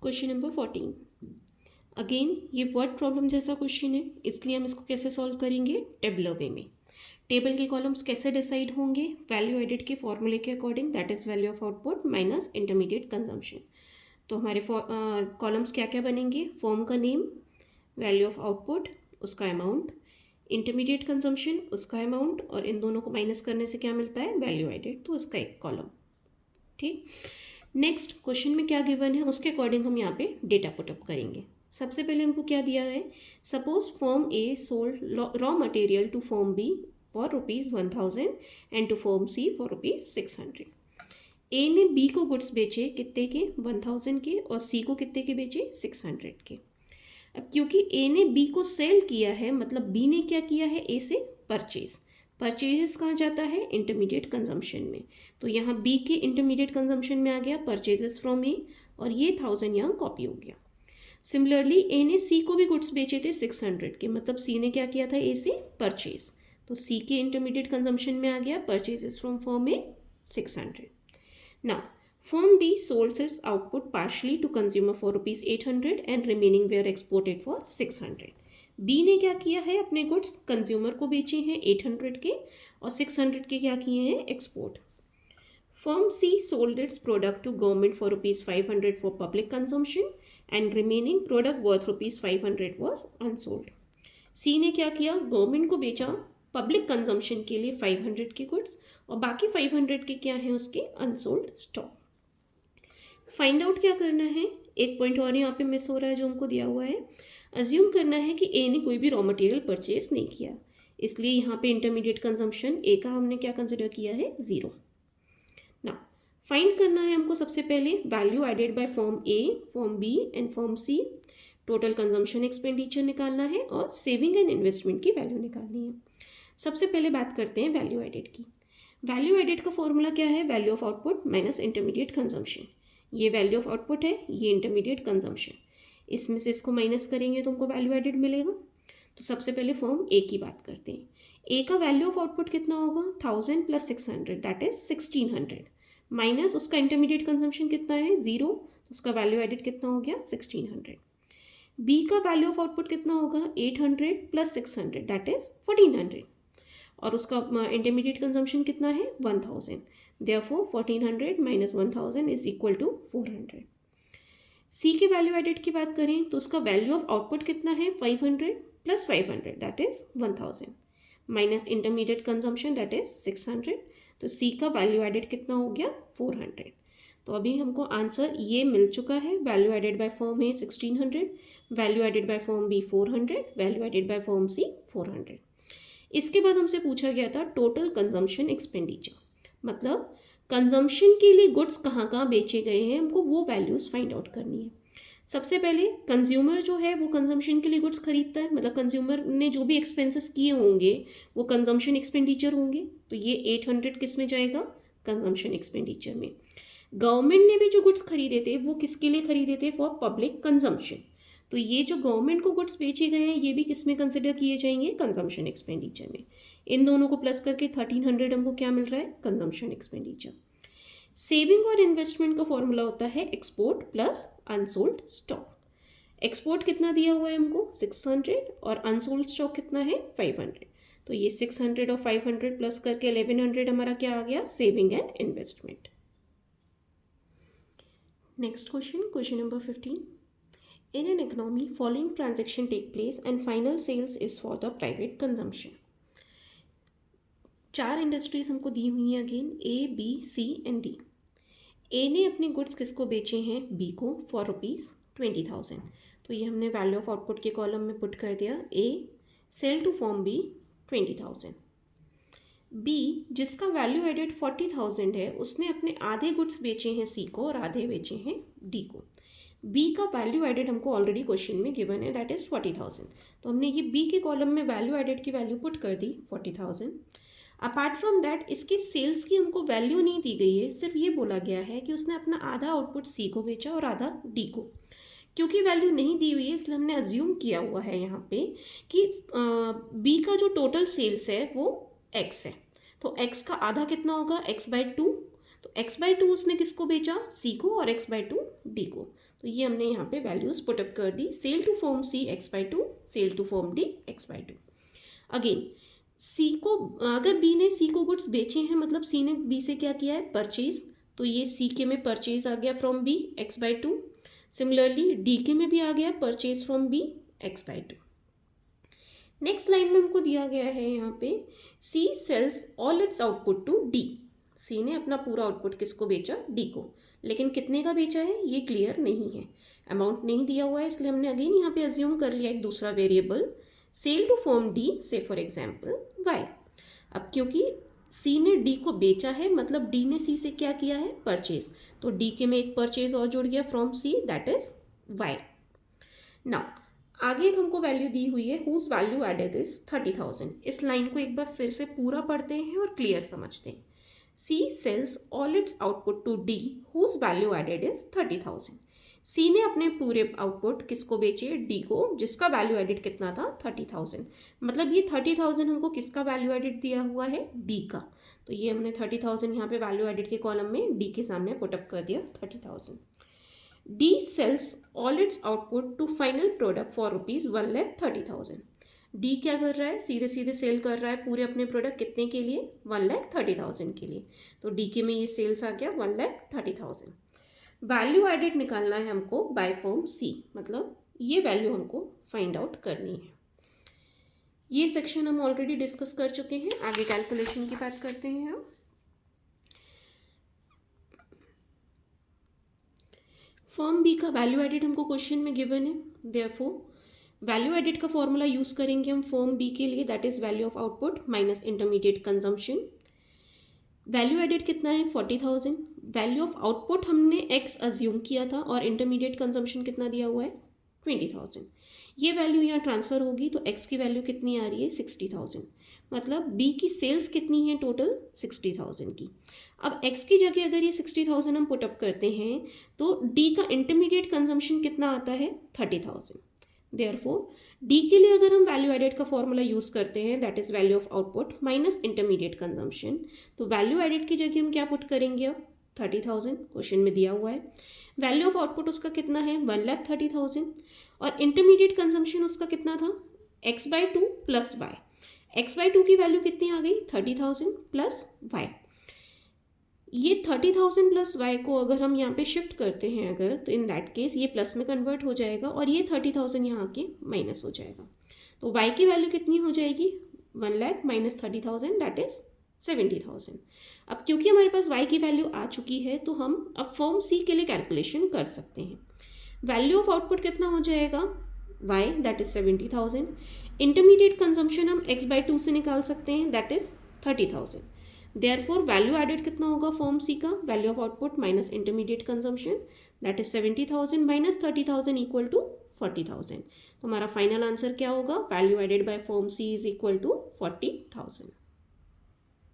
Question number 14। Again ये word problem जैसा question है, इसलिए हम इसको कैसे सॉल्व करेंगे, टेबलर वे में। टेबल के कॉलम्स कैसे डिसाइड होंगे, वैल्यू एडिड के फॉर्मूले के according, that is value of output minus intermediate consumption. तो हमारे कॉलम्स क्या क्या बनेंगे, फर्म का नेम, वैल्यू ऑफ आउटपुट उसका अमाउंट, इंटरमीडिएट कंजम्पशन उसका अमाउंट, और इन दोनों को माइनस करने से क्या मिलता है, वैल्यू एडिड, तो उसका एक कॉलम। ठीक, नेक्स्ट क्वेश्चन में क्या गिवन है उसके अकॉर्डिंग हम यहाँ पे डेटा पुटअप करेंगे। सबसे पहले हमको क्या दिया है, suppose firm A sold raw material to firm B for ₹1000 and to firm C for ₹600। A ने बी को गुड्स बेचे कितने के, 1000 के, और सी को कितने के बेचे, 600 के। अब क्योंकि ए ने बी को सेल किया है, मतलब बी ने क्या किया है, ए से परचेज। परचेजेस कहाँ जाता है, इंटरमीडिएट कंजम्पशन में। तो यहाँ बी के इंटरमीडिएट कंजम्पशन में आ गया परचेजेस फ्रॉम ए, और ये 1000 यहाँ कॉपी हो गया। सिमिलरली ए ने सी को भी गुड्स बेचे थे 600 के, मतलब सी ने क्या किया था, ए से परचेज, तो सी के इंटरमीडिएट कंजम्पशन में आ गया purchases from firm A 600। Now firm B sold its output partially to consumer for ₹800 and remaining were exported for 600। B ने क्या किया है, अपने गुड्स कंज्यूमर को बेचे हैं 800 के, और 600 के क्या किए हैं, export. Firm C sold its product to government for ₹500 for public consumption and remaining product worth ₹500 was unsold। C ने क्या किया, गवर्नमेंट को बेचा पब्लिक कंजम्पशन के लिए 500 के गुड्स, और बाकी 500 के क्या है, उसके अनसोल्ड स्टॉक। फाइंड आउट क्या करना है, एक पॉइंट और यहाँ पे मिस हो रहा है जो हमको दिया हुआ है। अज्यूम करना है कि ए ने कोई भी रॉ मटेरियल परचेज नहीं किया, इसलिए यहाँ पे इंटरमीडिएट कंजम्पशन ए का हमने क्या कंसिडर किया है, 0। ना फाइंड करना है हमको सबसे पहले value added by firm A, firm B and firm C, total consumption expenditure निकालना है, और सेविंग एंड इन्वेस्टमेंट की वैल्यू निकालनी है। सबसे पहले बात करते हैं वैल्यू एडेड की। वैल्यू एडेड का फॉर्मूला क्या है, value of output minus intermediate consumption. ये वैल्यू ऑफ आउटपुट है, ये इंटरमीडिएट कंजम्पशन, इसमें से इसको माइनस करेंगे तो हमको वैल्यू एडेड मिलेगा। तो सबसे पहले फर्म ए की बात करते हैं। ए का वैल्यू ऑफ आउटपुट कितना होगा, 1000 प्लस 600 दैट इज 1600, माइनस उसका इंटरमीडिएट कंजम्पशन कितना है, 0, उसका वैल्यू एडेड कितना हो गया, 1600। बी का वैल्यू ऑफ आउटपुट कितना होगा, 800 प्लस 600 दैट इज 1400, और उसका इंटरमीडिएट कंजम्पशन कितना है, 1000। Therefore 1400 minus 1000 is equal to 400। C के वैल्यू एडेड की बात करें तो उसका वैल्यू ऑफ आउटपुट कितना है, 500 plus 500 that is 1000, minus intermediate consumption that is 600, तो सी का वैल्यू एडेड कितना हो गया, 400। तो अभी हमको आंसर ये मिल चुका है, value added by firm A 1600, value added by firm B 400, value added by firm C 400। इसके बाद हमसे पूछा गया था टोटल कंजम्पशन एक्सपेंडिचर, मतलब कंजम्पशन के लिए गुड्स कहाँ कहाँ बेचे गए हैं, हमको वो वैल्यूज़ फाइंड आउट करनी है। सबसे पहले कंज्यूमर जो है वो कंजम्पशन के लिए गुड्स खरीदता है, मतलब कंज्यूमर ने जो भी एक्सपेंसेस किए होंगे वो कंजम्पशन एक्सपेंडिचर होंगे, तो ये 800 किस में जाएगा, कंजम्पशन एक्सपेंडिचर में। गवर्नमेंट ने भी जो गुड्स खरीदे थे वो किसके लिए खरीदे थे, फॉर पब्लिक कंजम्पशन, तो ये जो गवर्नमेंट को गुड्स बेचे गए हैं ये भी किस में कंसिडर किए जाएंगे, कंजम्पशन एक्सपेंडिचर में। इन दोनों को प्लस करके 1300 हमको क्या मिल रहा है, कंजम्पशन एक्सपेंडिचर। सेविंग और इन्वेस्टमेंट का फॉर्मूला होता है export plus unsold stock. Export कितना दिया हुआ है हमको, 600, और अनसोल्ड स्टॉक कितना है, 500, तो ये 600 और 500 प्लस करके 1100 हमारा क्या आ गया, saving and investment. Next question, question number 15। In an economy, following transaction take place and final sales is for the private consumption। 4 industries हमको दी हुई हैं again, A B C and D. A ने अपने गुड्स किसको बेचे हैं, B को, फॉर ₹20,000, तो ये हमने वैल्यू ऑफ आउटपुट के कॉलम में पुट कर दिया। A sell to firm B 20,000। B जिसका वैल्यू एडेड 40,000 है उसने अपने आधे गुड्स बेचे हैं सी को और आधे बेचे हैं डी को। बी का वैल्यू एडेड हमको ऑलरेडी क्वेश्चन में गिवन है, दैट इज़ 40,000, तो हमने ये बी के कॉलम में वैल्यू एडेड की वैल्यू पुट कर दी 40,000। अपार्ट फ्रॉम दैट इसके सेल्स की हमको वैल्यू नहीं दी गई है, सिर्फ ये बोला गया है कि उसने अपना आधा आउटपुट सी को बेचा और आधा डी को। क्योंकि वैल्यू नहीं दी हुई है इसलिए हमने अज्यूम किया हुआ है यहाँ पे कि बी का जो टोटल सेल्स है वो एक्स है, तो एक्स का आधा कितना होगा, x/2, तो x/2 उसने किसको बेचा, सी को, और x/2 डी को। तो ये हमने यहाँ पे वैल्यूज़ पुटअप कर दी, sell to firm C x/2, sell to firm D x/2। Again C को, अगर बी ने सी को गुड्स बेचे हैं, मतलब सी ने बी से क्या किया है, परचेज, तो ये सी के में परचेज आ गया from B x/2। Similarly D के में भी आ गया purchase from B x/2। Next line में हमको दिया गया है यहाँ पे C sells all its output to D. C ने अपना पूरा आउटपुट किसको बेचा, डी को, लेकिन कितने का बेचा है ये क्लियर नहीं है, अमाउंट नहीं दिया हुआ है, इसलिए हमने अगेन यहाँ पे अज्यूम कर लिया एक दूसरा variable, sale to firm D, say for example Y. अब क्योंकि सी ने डी को बेचा है, मतलब डी ने सी से क्या किया है, परचेज, तो डी के में एक परचेज और जुड़ गया from C, that is Y. Now आगे एक हमको वैल्यू दी हुई है हुज वैल्यू एडेड इज 30,000। इस लाइन को एक बार फिर से पूरा पढ़ते हैं और क्लियर समझते हैं। C sells all its output to D whose value added is 30,000। C ने अपने पूरे आउटपुट किसको बेचे, डी को, जिसका वैल्यू एडेड कितना था, 30,000। मतलब ये 30,000 हमको किसका वैल्यू एडेड दिया हुआ है, डी का। तो ये हमने 30,000 यहाँ पे वैल्यू एडेड के कॉलम में डी के सामने पुटअप कर दिया 30,000। D sales all its output to final product for ₹1,30,000। डी क्या कर रहा है, सीधे सीधे सेल कर रहा है पूरे अपने प्रोडक्ट कितने के लिए, 1,30,000 के लिए। तो डी के में ये सेल्स आ गया 1,30,000। वैल्यू एडेड निकालना है हमको बाय फॉर्म सी, मतलब ये वैल्यू हमको फाइंड आउट करनी है। ये सेक्शन हम ऑलरेडी डिस्कस कर चुके हैं, आगे कैलकुलेशन की बात करते हैं हम। फर्म बी का वैल्यू एडेड हमको क्वेश्चन में गिवन है, देयरफॉर वैल्यू एडेड का फॉर्मूला यूज़ करेंगे हम फर्म बी के लिए, that is value of output minus intermediate consumption. Value added कितना है, 40,000। वैल्यू ऑफ आउटपुट हमने x अज्यूम किया था और इंटरमीडिएट कंजम्पशन कितना दिया हुआ है, 20,000। ये वैल्यू यहाँ ट्रांसफ़र होगी तो x की वैल्यू कितनी आ रही है, 60,000। मतलब b की सेल्स कितनी है टोटल, 60,000 की। अब x की जगह अगर ये 60,000 हम पुटअप करते हैं तो d का इंटरमीडिएट कंजम्पशन कितना आता है, 30,000। देयरफॉर d के लिए अगर हम वैल्यू एडेड का फॉर्मूला यूज़ करते हैं, that is value of output minus intermediate consumption, तो वैल्यू एडेड की जगह हम क्या पुट करेंगे, अब 30,000 क्वेश्चन में दिया हुआ है। वैल्यू ऑफ आउटपुट उसका कितना है, 1,30,000, और इंटरमीडिएट कंजम्पशन उसका कितना था, x/2 प्लस वाई। x/2 की वैल्यू कितनी आ गई, 30,000 प्लस वाई। ये 30,000 प्लस वाई को अगर हम यहाँ पे शिफ्ट करते हैं अगर, तो इन दैट केस ये प्लस में कन्वर्ट हो जाएगा और ये 30,000 यहाँ के माइनस हो जाएगा। तो वाई की वैल्यू कितनी हो जाएगी, 1 लाख माइनस 30,000, दैट इज़ 70,000। अब क्योंकि हमारे पास y की वैल्यू आ चुकी है तो हम अब फॉर्म सी के लिए कैलकुलेशन कर सकते हैं। वैल्यू ऑफ आउटपुट कितना हो जाएगा, y, that is 70,000। Intermediate consumption हम x/2 से निकाल सकते हैं, that is 30,000। Therefore value added कितना होगा फॉर्म सी का, value of output minus intermediate consumption, that is 70,000 minus 30,000 equal to 40,000। तो हमारा फाइनल आंसर क्या होगा, value added by firm C is equal to 40,000।